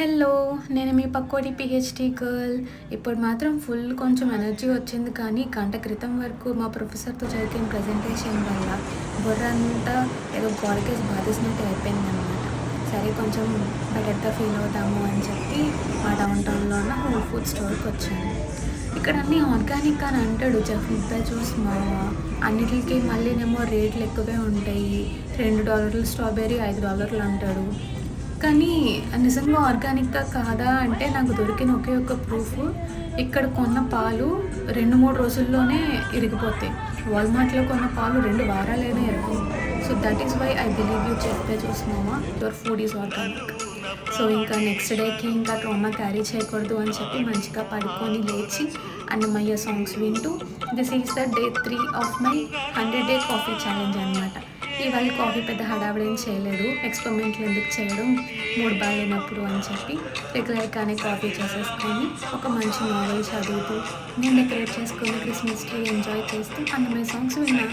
Hello! నేను మీ పక్కోడి PhD girl. ఇప్పుడు మాత్రం ఫుల్ కొంచెం ఎనర్జీ వచ్చింది కానీ, గంట క్రితం వరకు మా ప్రొఫెసర్‌తో జరిగిన ప్రెజెంటేషన్ వల్ల బుర్రంతా ఏదో గోడకేసి బాధేసినట్టు అయిపోయిందనమాట. సరే కొంచెం బెటర్‌గా ఫీల్ అవుదాము అని చెప్పి మా డౌన్ టౌన్‌లో ఉన్న హోల్ ఫుడ్ స్టోర్‌కొచ్చాను. ఇక్కడ అన్నీ ఆర్గానిక్ అని అంటాడు జెఫ్ బెజోస్ మావ. అన్నిటికి మళ్ళీనేమో రేట్లు ఎక్కువే ఉంటాయి. $2 స్ట్రాబెర్రీ $5 అంటాడు. కానీ నిజంగా ఆర్గానిక్‌గా కాదా అంటే నాకు దొరికిన ఒకే ఒక్క ప్రూఫ్ ఇక్కడ కొన్న పాలు 2, 3 రోజుల్లోనే ఇరిగిపోతాయి. వాల్మార్ట్‌లో కొన్న పాలు 2 వారాలైనా ఇరగవు. So that is why I believe you Jeff Bezos మామ your food is organic. So ఇంకా నెక్స్ట్ డేకి ఇంకా ట్రామా క్యారీ చేయకూడదు అని చెప్పి మంచిగా పడుకొని లేచి అన్నమయ్య సాంగ్స్ వింటూ this is the day 3 of my 100 day coffee challenge అనమాట. ఇవాళ కాఫీ పెద్ద హడావిడేం చేయలేదు. ఎక్స్పెరిమెంట్లు ఎందుకు చేయడం, మూడ్ బాగాలేనప్పుడు అని చెప్పి రెగ్యులర్గానే కాఫీ చేసేసుకొని ఒక మంచి నావెల్ చదువుతూ నేను డెకరేట్ చేసుకున్న క్రిస్మస్ ట్రీ ఎంజాయ్ చేస్తూ అన్నమయ్య సాంగ్స్ విన్నా.